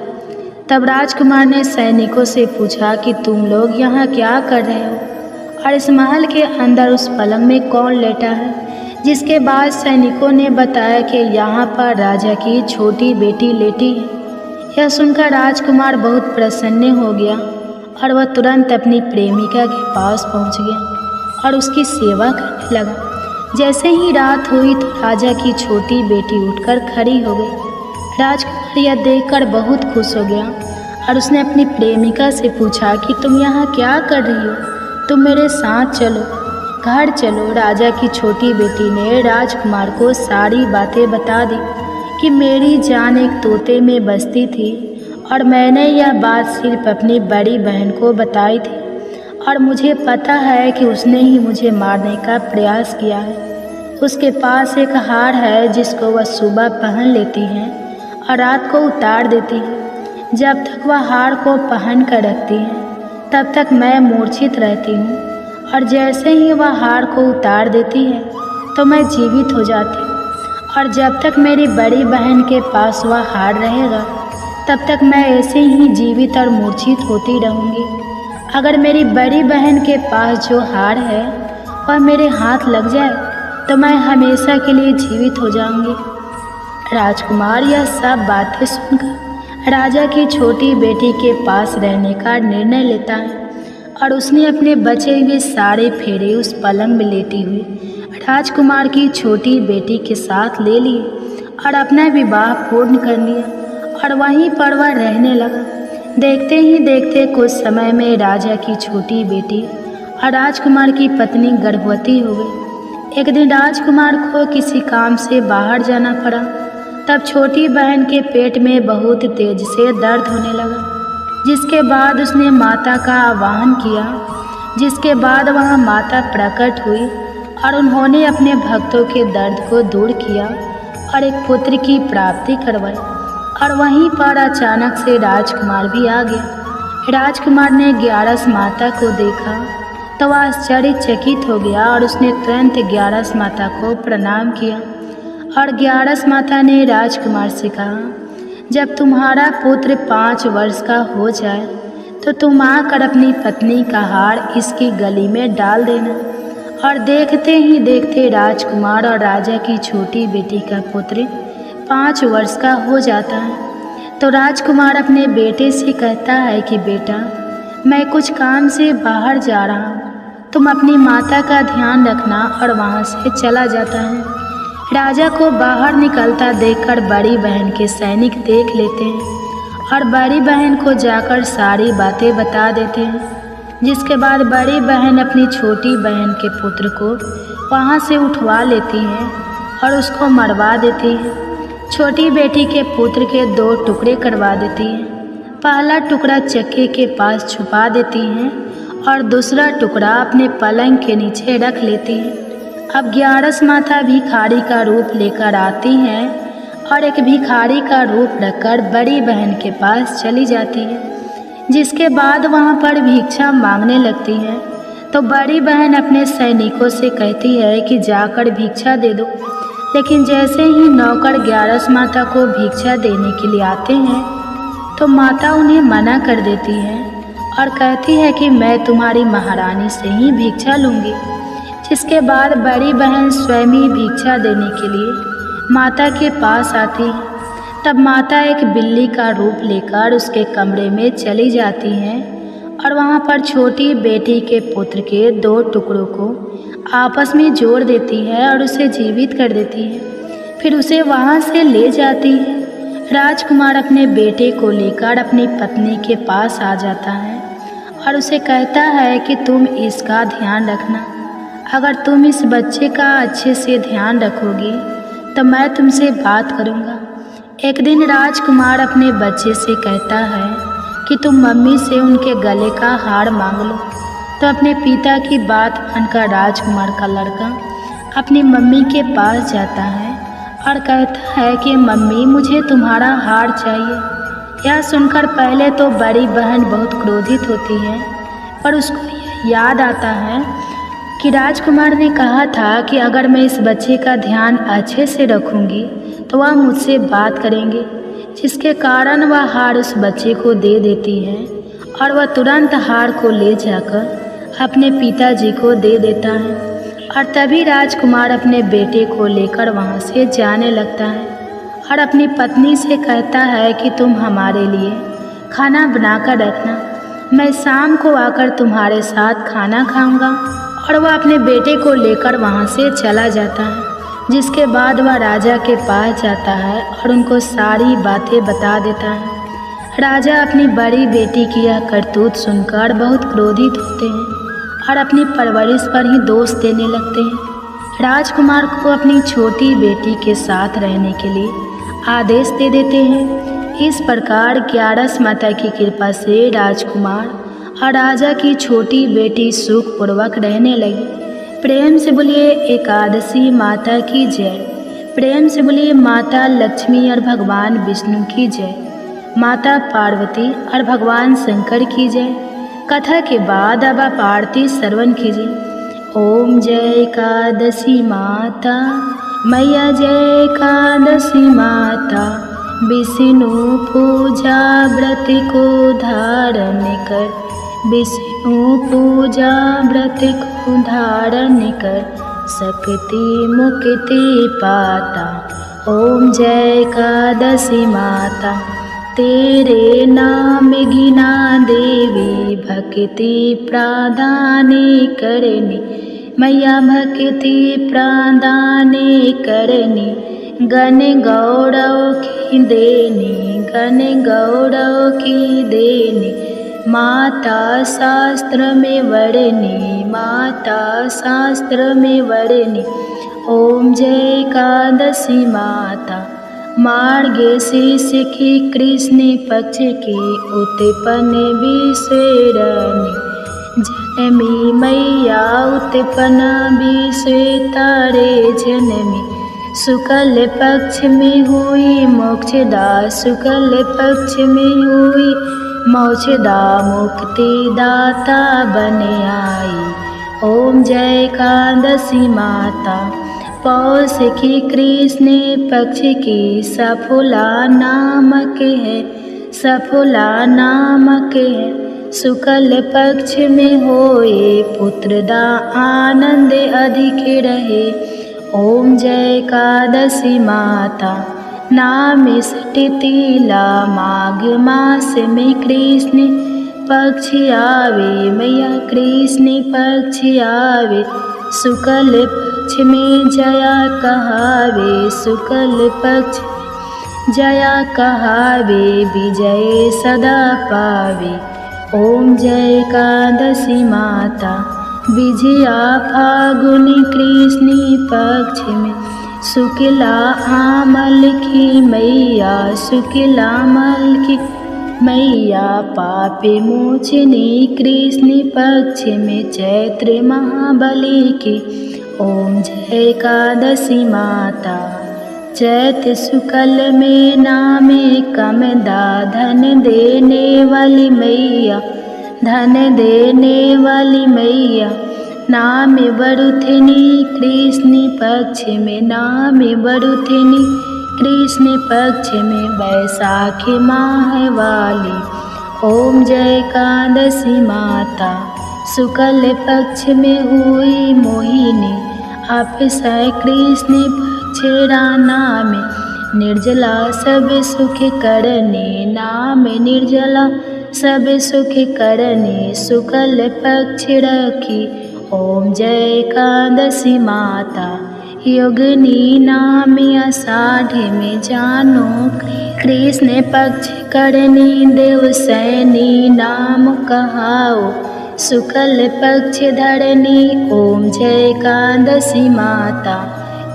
तब राजकुमार ने सैनिकों से पूछा कि तुम लोग यहाँ क्या कर रहे हो और इस महल के अंदर उस पलंग में कौन लेटा है। जिसके बाद सैनिकों ने बताया कि यहाँ पर राजा की छोटी बेटी लेटी है। यह सुनकर राजकुमार बहुत प्रसन्न हो गया और वह तुरंत अपनी प्रेमिका के पास पहुँच गया और उसकी सेवा करने लगा। जैसे ही रात हुई तो राजा की छोटी बेटी उठकर खड़ी हो गई। राजकुमार यह देखकर बहुत खुश हो गया और उसने अपनी प्रेमिका से पूछा कि तुम यहाँ क्या कर रही हो, तुम मेरे साथ चलो, घर चलो। राजा की छोटी बेटी ने राजकुमार को सारी बातें बता दी कि मेरी जान एक तोते में बसती थी और मैंने यह बात सिर्फ अपनी बड़ी बहन को बताई थी और मुझे पता है कि उसने ही मुझे मारने का प्रयास किया है। उसके पास एक हार है जिसको वह सुबह पहन लेती है और रात को उतार देती है। जब तक वह हार को पहन कर रखती है तब तक मैं मूर्छित रहती हूँ और जैसे ही वह हार को उतार देती है तो मैं जीवित हो जाती हूँ। और जब तक मेरी बड़ी बहन के पास वह हार रहेगा तब तक मैं ऐसे ही जीवित और मूर्छित होती रहूँगी। अगर मेरी बड़ी बहन के पास जो हार है वह मेरे हाथ लग जाए तो मैं हमेशा के लिए जीवित हो जाऊंगी। राजकुमार यह सब बातें सुनकर राजा की छोटी बेटी के पास रहने का निर्णय लेता है और उसने अपने बचे हुए सारे फेरे उस पलंग में लेटी हुई राजकुमार की छोटी बेटी के साथ ले लिए और अपना विवाह पूर्ण कर लिया और वहीं पर वह रहने लगा। देखते ही देखते कुछ समय में राजा की छोटी बेटी और राजकुमार की पत्नी गर्भवती हो गई। एक दिन राजकुमार को किसी काम से बाहर जाना पड़ा। तब छोटी बहन के पेट में बहुत तेज से दर्द होने लगा, जिसके बाद उसने माता का आह्वान किया। जिसके बाद वहाँ माता प्रकट हुई और उन्होंने अपने भक्तों के दर्द को दूर किया और एक पुत्र की प्राप्ति करवाई। और वहीं पर अचानक से राजकुमार भी आ गया। राजकुमार ने ग्यारस माता को देखा तो वह आश्चर्यचकित हो गया और उसने तुरंत ग्यारस माता को प्रणाम किया। और ग्यारस माता ने राजकुमार से कहा, जब तुम्हारा पुत्र 5 वर्ष का हो जाए तो तुम आकर अपनी पत्नी का हार इसकी गली में डाल देना। और देखते ही देखते राजकुमार और राजा की छोटी बेटी का पुत्र 5 वर्ष का हो जाता है। तो राजकुमार अपने बेटे से कहता है कि बेटा, मैं कुछ काम से बाहर जा रहा हूँ, तुम अपनी माता का ध्यान रखना। और वहाँ से चला जाता है। राजा को बाहर निकलता देखकर बड़ी बहन के सैनिक देख लेते हैं और बड़ी बहन को जाकर सारी बातें बता देते हैं। जिसके बाद बड़ी बहन अपनी छोटी बहन के पुत्र को वहाँ से उठवा लेती है और उसको मरवा देती है। छोटी बेटी के पुत्र के 2 टुकड़े करवा देती है। पहला टुकड़ा चक्के के पास छुपा देती हैं और दूसरा टुकड़ा अपने पलंग के नीचे रख लेती है। अब ग्यारस माता भिखारी का रूप लेकर आती हैं और एक भिखारी का रूप रखकर बड़ी बहन के पास चली जाती है। जिसके बाद वहाँ पर भिक्षा मांगने लगती है तो बड़ी बहन अपने सैनिकों से कहती है कि जाकर भिक्षा दे दो। लेकिन जैसे ही नौकर ग्यारस माता को भिक्षा देने के लिए आते हैं तो माता उन्हें मना कर देती है और कहती है कि मैं तुम्हारी महारानी से ही भिक्षा लूँगी। जिसके बाद बड़ी बहन स्वयं ही भिक्षा देने के लिए माता के पास आती है। तब माता एक बिल्ली का रूप लेकर उसके कमरे में चली जाती हैं और वहाँ पर छोटी बेटी के पुत्र के 2 टुकड़ों को आपस में जोड़ देती है और उसे जीवित कर देती है। फिर उसे वहाँ से ले जाती है। राजकुमार अपने बेटे को लेकर अपनी पत्नी के पास आ जाता है और उसे कहता है कि तुम इसका ध्यान रखना। अगर तुम इस बच्चे का अच्छे से ध्यान रखोगी तो मैं तुमसे बात करूँगा। एक दिन राजकुमार अपने बच्चे से कहता है कि तुम मम्मी से उनके गले का हार मांग लो। तो अपने पिता की बात मानकर राजकुमार का लड़का अपनी मम्मी के पास जाता है और कहता है कि मम्मी मुझे तुम्हारा हार चाहिए। यह सुनकर पहले तो बड़ी बहन बहुत क्रोधित होती है, पर उसको याद आता है कि राजकुमार ने कहा था कि अगर मैं इस बच्चे का ध्यान अच्छे से रखूंगी तो वह मुझसे बात करेंगे, जिसके कारण वह हार उस बच्चे को दे देती है और वह तुरंत हार को ले जाकर अपने पिताजी को दे देता है। और तभी राजकुमार अपने बेटे को लेकर वहाँ से जाने लगता है और अपनी पत्नी से कहता है कि तुम हमारे लिए खाना बनाकर रखना, मैं शाम को आकर तुम्हारे साथ खाना खाऊंगा। और वह अपने बेटे को लेकर वहाँ से चला जाता है, जिसके बाद वह राजा के पास जाता है और उनको सारी बातें बता देता है। राजा अपनी बड़ी बेटी की यह करतूत सुनकर बहुत क्रोधित होते हैं और अपनी परवरिश पर ही दोष देने लगते हैं। राजकुमार को अपनी छोटी बेटी के साथ रहने के लिए आदेश दे देते हैं। इस प्रकार 11 माता की कृपा से राजकुमार और राजा की छोटी बेटी सुखपूर्वक रहने लगी। प्रेम से बोलिए एकादशी माता की जय। प्रेम से बोलिए माता लक्ष्मी और भगवान विष्णु की जय, माता पार्वती और भगवान शंकर की जय। कथा के बाद अब आप आरती श्रवण कीजिए। ओम जय एकादशी माता मैया, जय एकादशी माता, विष्णु पूजा व्रत को धारण कर, विष्णु पूजा व्रत को धारण कर, शक्ति मुक्ति पाता। ओम जय एकादशी माता, तेरे नाम गिना देवी, भक्ति प्रदान करनी मैया, भक्ति प्रदान करनी, गण गौरव की देनी, गण गौरव की देनी, माता शास्त्र में वर्णी, माता शास्त्र में वर्णी। ओम जय एकादशी माता, मार्गशीर्ष की कृष्ण पक्ष की उत्पन्न विश्वरणी, जनमी मैया उत्पन्न विश्व तारे जनमी, शुक्ल पक्ष में हुई मोक्षदा, शुक्ल पक्ष में हुई मोक्षदा, मुक्ति दाता बन आई। ओम जय एकादशी माता, पौष की कृष्ण पक्ष की सफला नामक है, सफला नामक है, शुक्ल पक्ष में होए पुत्रदा, आनंद अधिक रहे। ओम जय एकादशी माता, नाम सटितिला, माघ मास में कृष्ण पक्ष आवे मैया, कृष्ण पक्ष आवे, शुक्ल पक्ष में जया कहावे, शुक्ल पक्ष जया कहावे, विजय सदा पावे। ओम जय एकादशी माता, विजया फागुनी कृष्ण पक्ष में, शुक्ला आमल की मैया, शुक्ला आमल की मैया, पापे मोचनी कृष्ण पक्ष में, चैत्र महाबली की। ओम जय एकादशी माता, चैत शुक्ल में नामे कमदा, धन देने वाली मैया, धन देने वाली मैया, नाम बरुथिनी कृष्ण पक्ष में, नाम बरुथिनी कृष्ण पक्ष में, बैसाखी माह वाली। ओम जय एकादशी माता, शुक्ल पक्ष में हुई मोहिनी, अक्षय कृष्ण पक्ष नाम, निर्जला सब सुख करने, नाम निर्जला सब सुख करने, शुक्ल पक्ष रखी। ओम जय एकादशी माता, योगिनी नाम आषाढ़ में जानो, कृष्ण पक्ष करनी देव सैनी नाम कहाओ, शुक्ल पक्ष धरनी ओम जय एकादशी माता,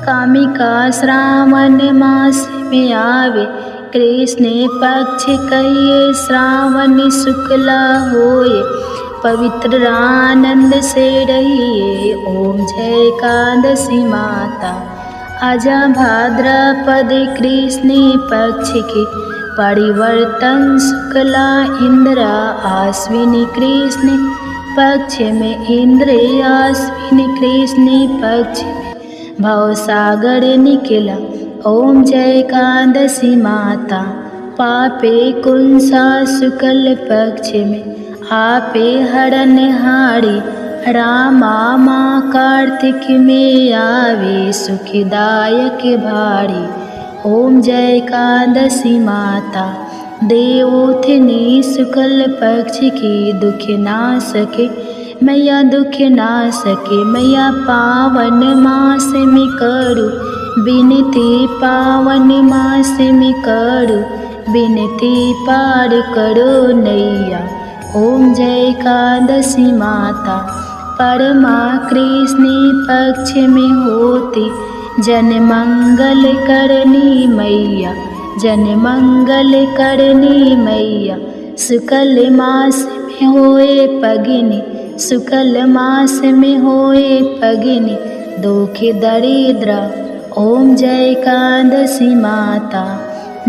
कामिका श्रावण मास में आवे, कृष्ण पक्ष कहिए श्रावण शुक्ला होए, पवित्र आनंद से रहिए ओम जय एकादशी माता। आजा भाद्रपद कृष्ण पक्ष के परिवर्तन शुक्ला इंद्र आश्विनी कृष्ण पक्ष में, इंद्र आश्विनी कृष्ण पक्ष में भव सागर निकला ओम जय एकादशी माता। पापे कुंसा शुक्ल पक्ष में आपे हरण हारी, रामा माँ कार्तिक में आवे सुखदायक भारी ओम जय एकादशी माता। देवोत्थिनी शुक्ल पक्ष की दुख ना सके, मैया दुख ना सके, मैया पावन मास में करूँ विनती, पावन मास में करूँ विनती, पार करो नैया ओम जय एकादशी माता। परमा कृष्ण पक्ष में होती जन मंगल करनी मैया, जन मंगल करनी मैया, शुक्ल मास में होए पगिनी, शुक्ल मास में होए पगिनी, दुख दरिद्र ओम जय एकादशी माता।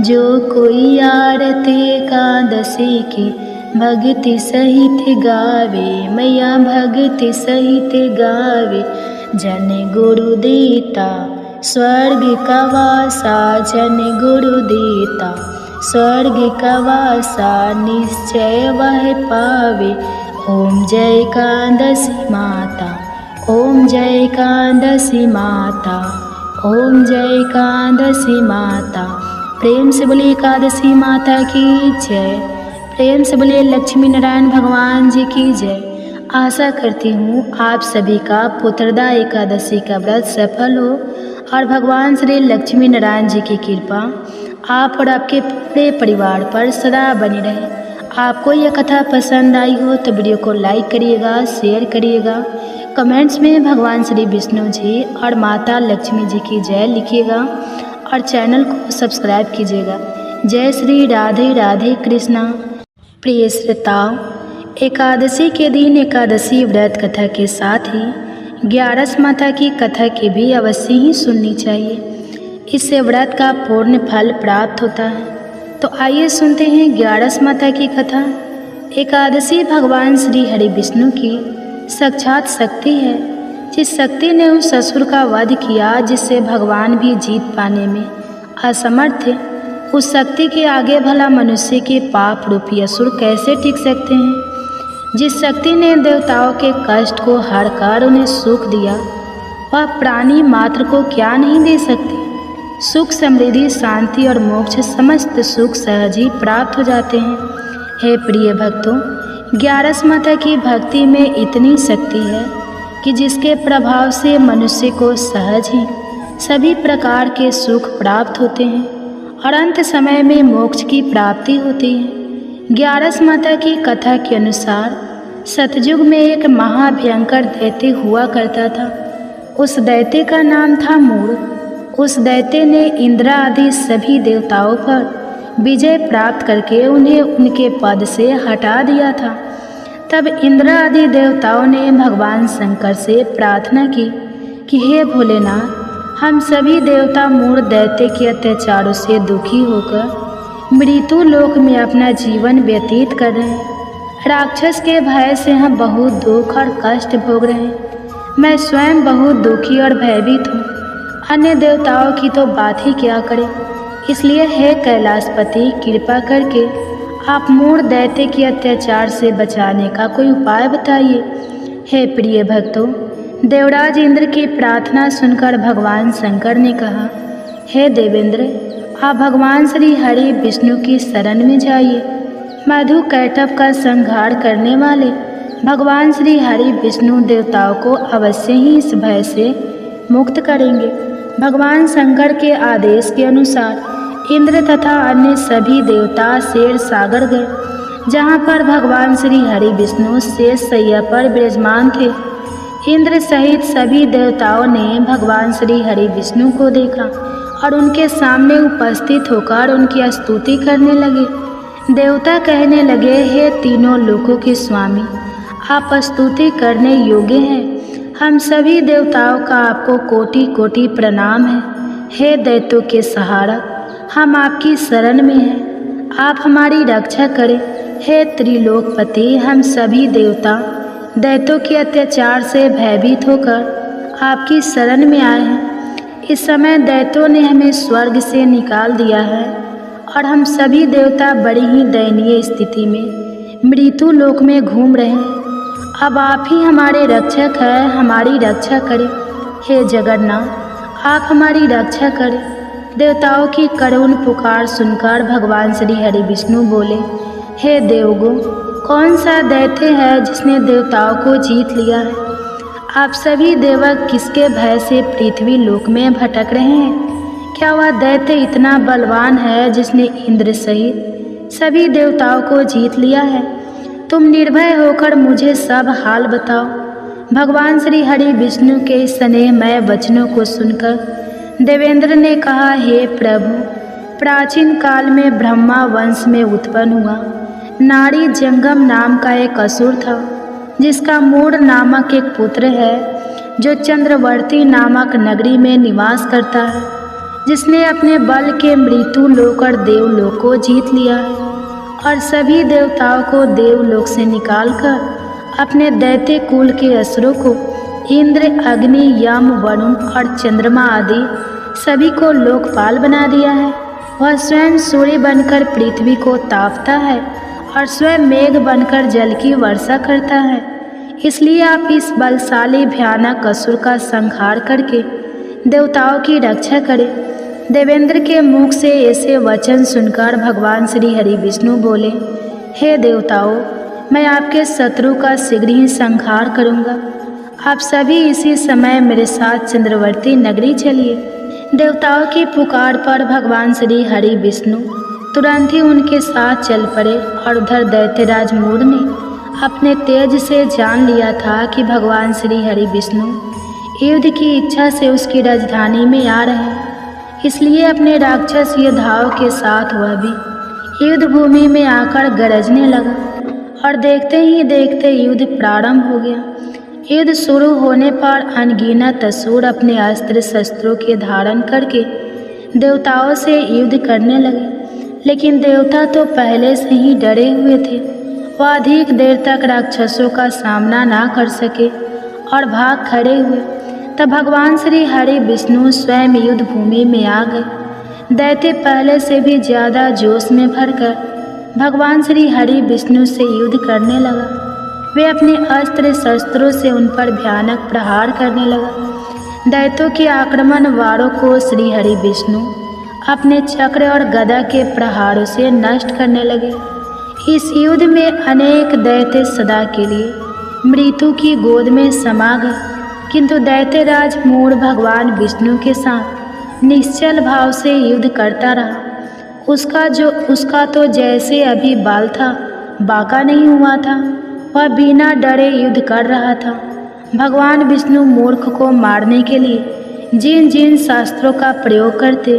जो कोई आरती एकादशी की भक्ति सहित गावे, मैया भक्ति सहित गावे, जन गुरु देता स्वर्ग का वासा, जन गुरु देता स्वर्ग का वासा, निश्चय वह पावे ओम जय एकादशी माता, ओम जय एकादशी माता, ओम जय एकादशी माता। प्रेम से बोले एकादशी माता की जय, प्रेम से बोले लक्ष्मी नारायण भगवान जी की जय। आशा करती हूँ आप सभी का पुत्रदा एकादशी का व्रत सफल हो और भगवान श्री लक्ष्मी नारायण जी की कृपा आप और आपके पूरे परिवार पर सदा बनी रहे। आपको यह कथा पसंद आई हो तो वीडियो को लाइक करिएगा, शेयर करिएगा, कमेंट्स में भगवान श्री विष्णु जी और माता लक्ष्मी जी की जय लिखिएगा और चैनल को सब्सक्राइब कीजिएगा। जय श्री राधे राधे कृष्णा। प्रिय श्रोताओं, एकादशी के दिन एकादशी व्रत कथा के साथ ही ग्यारस माता की कथा की भी अवश्य ही सुननी चाहिए। इससे व्रत का पूर्ण फल प्राप्त होता है। तो आइए सुनते हैं ग्यारस माता की कथा। एकादशी भगवान श्री हरि विष्णु की साक्षात शक्ति है, जिस शक्ति ने उस असुर का वध किया जिससे भगवान भी जीत पाने में असमर्थ थे। उस शक्ति के आगे भला मनुष्य के पाप रूपी असुर कैसे टिक सकते हैं। जिस शक्ति ने देवताओं के कष्ट को हरकर उन्हें सुख दिया, वह प्राणी मात्र को क्या नहीं दे सकती। सुख, समृद्धि, शांति और मोक्ष समस्त सुख सहज ही प्राप्त हो जाते हैं। हे प्रिय भक्तों, ग्यारस माता की भक्ति में इतनी शक्ति है कि जिसके प्रभाव से मनुष्य को सहज ही सभी प्रकार के सुख प्राप्त होते हैं और अंत समय में मोक्ष की प्राप्ति होती है। ग्यारस माता की कथा के अनुसार सतयुग में एक महाभयंकर दैत्य हुआ करता था। उस दैत्य का नाम था मूढ़। उस दैत्य ने इंद्र आदि सभी देवताओं पर विजय प्राप्त करके उन्हें उनके पद से हटा दिया था। तब इंद्र आदि देवताओं ने भगवान शंकर से प्रार्थना की कि हे भोलेनाथ, हम सभी देवता मूढ़ दैत्य के अत्याचारों से दुखी होकर मृत्यु लोक में अपना जीवन व्यतीत कर रहे हैं। राक्षस के भय से हम बहुत दुख और कष्ट भोग रहे हैं। मैं स्वयं बहुत दुखी और भयभीत हूँ। अन्य देवताओं की तो बात ही क्या करें। इसलिए हे कैलाशपति, कृपा करके आप मूढ़ दैत्य के अत्याचार से बचाने का कोई उपाय बताइए। हे प्रिय भक्तों, देवराज इंद्र की प्रार्थना सुनकर भगवान शंकर ने कहा, हे देवेंद्र, आप भगवान श्री हरि विष्णु की शरण में जाइए। मधु कैटभ का संहार करने वाले भगवान श्री हरि विष्णु देवताओं को अवश्य ही इस भय से मुक्त करेंगे। भगवान शंकर के आदेश के अनुसार इंद्र तथा अन्य सभी देवता शेर सागर गए, जहाँ पर भगवान श्री हरि विष्णु शेष शैया पर विराजमान थे। इंद्र सहित सभी देवताओं ने भगवान श्री हरि विष्णु को देखा और उनके सामने उपस्थित होकर उनकी स्तुति करने लगे। देवता कहने लगे, हे तीनों लोकों के स्वामी, आप स्तुति करने योग्य हैं। हम सभी देवताओं का आपको कोटि कोटि प्रणाम है। हे दैत्यों के सहारा, हम आपकी शरण में हैं, आप हमारी रक्षा करें। हे त्रिलोकपति, हम सभी देवता दैत्यों के अत्याचार से भयभीत होकर आपकी शरण में आए हैं। इस समय दैत्यों ने हमें स्वर्ग से निकाल दिया है और हम सभी देवता बड़ी ही दयनीय स्थिति में मृत्यु लोक में घूम रहे हैं। अब आप ही हमारे रक्षक हैं, हमारी रक्षा करें। हे जगन्नाथ, आप हमारी रक्षा करें। देवताओं की करुण पुकार सुनकर भगवान श्री हरि विष्णु बोले, हे देवगो, कौन सा दैत्य है जिसने देवताओं को जीत लिया है? आप सभी देवक किसके भय से पृथ्वी लोक में भटक रहे हैं? क्या वह दैत्य इतना बलवान है जिसने इंद्र सहित सभी देवताओं को जीत लिया है? तुम निर्भय होकर मुझे सब हाल बताओ। भगवान श्री हरि विष्णु के स्नेहमय वचनों को सुनकर देवेंद्र ने कहा, हे प्रभु, प्राचीन काल में ब्रह्मा वंश में उत्पन्न हुआ नारी जंगम नाम का एक असुर था, जिसका मूड नामक एक पुत्र है जो चंद्रवर्ती नामक नगरी में निवास करता है, जिसने अपने बल के मृत्यु लोक और देवलोक को जीत लिया है और सभी देवताओं को देवलोक से निकालकर अपने दैत्य कुल के असुरों को इंद्र, अग्नि, यम, वरुण और चंद्रमा आदि सभी को लोकपाल बना दिया है। वह स्वयं सूर्य बनकर पृथ्वी को तापता है और स्वयं मेघ बनकर जल की वर्षा करता है। इसलिए आप इस बलशाली भयानक असुर का संहार करके देवताओं की रक्षा करें। देवेंद्र के मुख से ऐसे वचन सुनकर भगवान श्री हरि विष्णु बोले, हे देवताओं, मैं आपके शत्रु का शीघ्र ही संहार करूँगा। आप सभी इसी समय मेरे साथ चंद्रवर्ती नगरी चलिए। देवताओं की पुकार पर भगवान श्री हरि विष्णु तुरंत ही उनके साथ चल पड़े और उधर दैत्यराज मूड ने अपने तेज से जान लिया था कि भगवान श्री हरि विष्णु युद्ध की इच्छा से उसकी राजधानी में आ रहे हैं। इसलिए अपने राक्षस योद्धाओं के साथ वह भी युद्ध भूमि में आकर गरजने लगा और देखते ही देखते युद्ध प्रारंभ हो गया। युद्ध शुरू होने पर अनगिनत असुर अपने अस्त्र शस्त्रों के धारण करके देवताओं से युद्ध करने लगे, लेकिन देवता तो पहले से ही डरे हुए थे। वह अधिक देर तक राक्षसों का सामना ना कर सके और भाग खड़े हुए। तब भगवान श्री हरि विष्णु स्वयं युद्ध भूमि में आ गए। दैत्य पहले से भी ज़्यादा जोश में भरकर भगवान श्री हरि विष्णु से युद्ध करने लगा। वे अपने अस्त्र शस्त्रों से उन पर भयानक प्रहार करने लगा। दैत्यों के आक्रमण वारों को श्री हरि विष्णु अपने चक्र और गदा के प्रहारों से नष्ट करने लगे। इस युद्ध में अनेक दैत्य सदा के लिए मृत्यु की गोद में समा गए, किंतु दैत्यराज मूढ़ भगवान विष्णु के साथ निश्चल भाव से युद्ध करता रहा। उसका तो जैसे अभी बाल था, बाका नहीं हुआ था। वह बिना डरे युद्ध कर रहा था। भगवान विष्णु मूर्ख को मारने के लिए जिन जिन शास्त्रों का प्रयोग करते,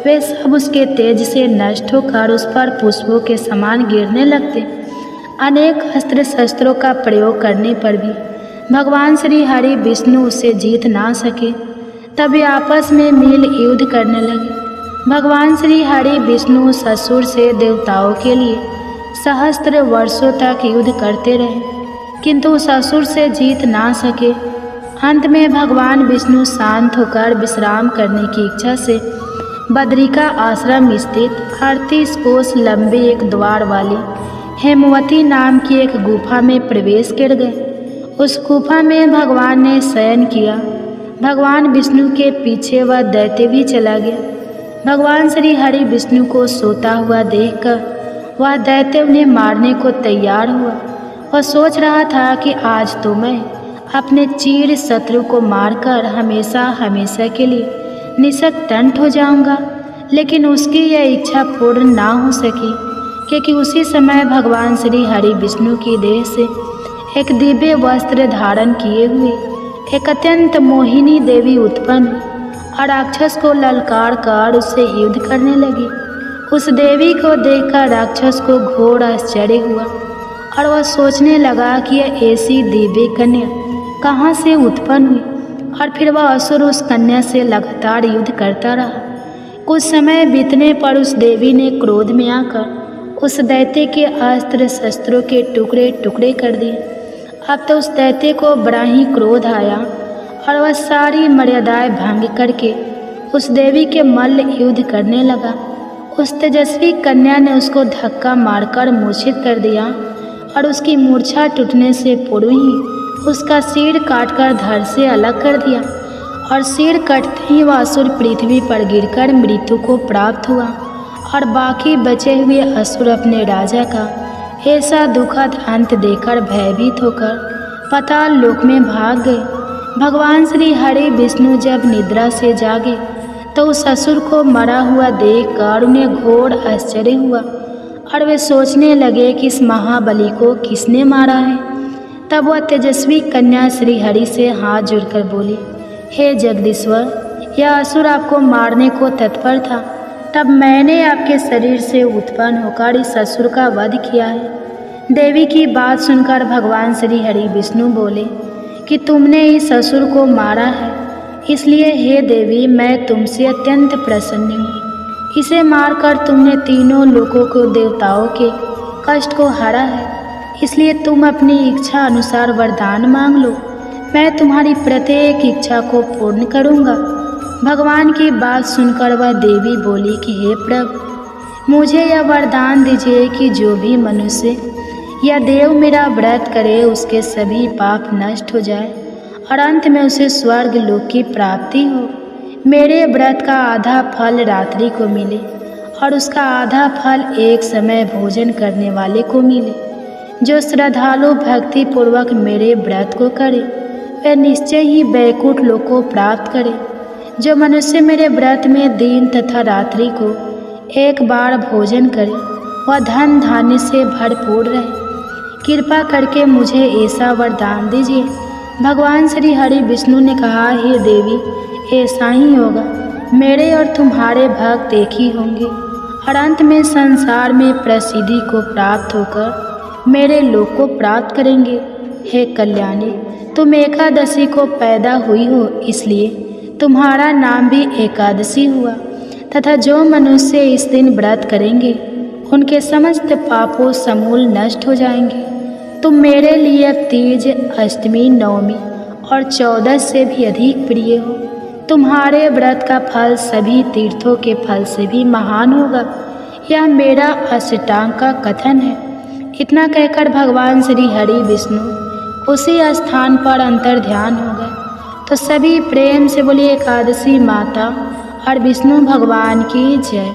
वे सब उसके तेज से नष्ट होकर उस पर पुष्पों के समान गिरने लगते। अनेक अस्त्र शस्त्रों का प्रयोग करने पर भी भगवान श्री हरि विष्णु उसे जीत ना सके। तब वे आपस में मिल युद्ध करने लगे। भगवान श्री हरि विष्णु ससुर से देवताओं के लिए सहस्त्र वर्षों तक युद्ध करते रहे, किंतु उस असुर से जीत ना सके। अंत में भगवान विष्णु शांत होकर विश्राम करने की इच्छा से बद्रिका आश्रम स्थित 38 कोस लंबे एक द्वार वाली हेमवती नाम की एक गुफा में प्रवेश कर गए। उस गुफा में भगवान ने शयन किया। भगवान विष्णु के पीछे वह दैत्य भी चला गया। भगवान श्री हरि विष्णु को सोता हुआ देखकर वह दैत्य उन्हें मारने को तैयार हुआ। वह सोच रहा था कि आज तो मैं अपने चीर शत्रु को मारकर हमेशा हमेशा के लिए निशक्त हो जाऊंगा। लेकिन उसकी यह इच्छा पूर्ण ना हो सकी, क्योंकि उसी समय भगवान श्री हरि विष्णु की देह से एक दिव्य वस्त्र धारण किए हुए एक अत्यंत मोहिनी देवी उत्पन्न हुई और राक्षस को ललकार कर उससे युद्ध करने लगी। उस देवी को देखकर राक्षस को घोर आश्चर्य हुआ और वह सोचने लगा कि यह ऐसी दिव्य कन्या कहाँ से उत्पन्न हुई, और फिर वह असुर उस कन्या से लगातार युद्ध करता रहा। कुछ समय बीतने पर उस देवी ने क्रोध में आकर उस दैत्य के अस्त्र शस्त्रों के टुकड़े टुकड़े कर दिए। अब तो उस दैत्य को बड़ा ही क्रोध आया और वह सारी मर्यादाएं भंग करके उस देवी के मल्ल युद्ध करने लगा। उस तेजस्वी कन्या ने उसको धक्का मारकर मूर्छित कर दिया और उसकी मूर्छा टूटने से पूर्व ही उसका सिर काटकर धड़ से अलग कर दिया, और सिर कटते ही वह असुर पृथ्वी पर गिरकर मृत्यु को प्राप्त हुआ और बाकी बचे हुए असुर अपने राजा का ऐसा दुखद अंत देखकर भयभीत होकर पाताल लोक में भाग गए। भगवान श्री हरि विष्णु जब निद्रा से जागे तो उस असुर को मरा हुआ देखकर उन्हें घोर आश्चर्य हुआ और वे सोचने लगे कि इस महाबली को किसने मारा है। तब वह तेजस्वी कन्या श्री हरि से हाथ जोड़कर बोली, हे जगदीश्वर, यह असुर आपको मारने को तत्पर था, तब मैंने आपके शरीर से उत्पन्न होकर इस असुर का वध किया है। देवी की बात सुनकर भगवान श्री हरि विष्णु बोले कि तुमने इस असुर को मारा है, इसलिए हे देवी मैं तुमसे अत्यंत प्रसन्न हूँ। इसे मारकर तुमने तीनों लोकों को देवताओं के कष्ट को हरा है, इसलिए तुम अपनी इच्छा अनुसार वरदान मांग लो, मैं तुम्हारी प्रत्येक इच्छा को पूर्ण करूँगा। भगवान की बात सुनकर वह देवी बोली कि हे प्रभु, मुझे यह वरदान दीजिए कि जो भी मनुष्य या देव मेरा व्रत करे उसके सभी पाप नष्ट हो जाए और अंत में उसे स्वर्ग लोक की प्राप्ति हो। मेरे व्रत का आधा फल रात्रि को मिले और उसका आधा फल एक समय भोजन करने वाले को मिले। जो श्रद्धालु भक्ति पूर्वक मेरे व्रत को करे वह निश्चय ही वैकुंठ लोक को प्राप्त करे। जो मनुष्य मेरे व्रत में दिन तथा रात्रि को एक बार भोजन करे वह धन धान्य से भरपूर रहे। कृपा करके मुझे ऐसा वरदान दीजिए। भगवान श्री हरि विष्णु ने कहा, हे देवी, ऐसा ही होगा। मेरे और तुम्हारे भक्त एक ही होंगे और अंत में संसार में प्रसिद्धि को प्राप्त होकर मेरे लोक को प्राप्त करेंगे। हे कल्याणी, तुम एकादशी को पैदा हुई हो, इसलिए तुम्हारा नाम भी एकादशी हुआ, तथा जो मनुष्य इस दिन व्रत करेंगे उनके समस्त पापों समूल नष्ट हो जाएंगे। तुम मेरे लिए अब तीज, अष्टमी, नवमी और 14 से भी अधिक प्रिय हो। तुम्हारे व्रत का फल सभी तीर्थों के फल से भी महान होगा। यह मेरा अष्टांग का कथन है। इतना कहकर भगवान श्री हरि विष्णु उसी स्थान पर अंतर ध्यान हो गए। तो सभी प्रेम से बोलिए एकादशी माता और विष्णु भगवान की जय।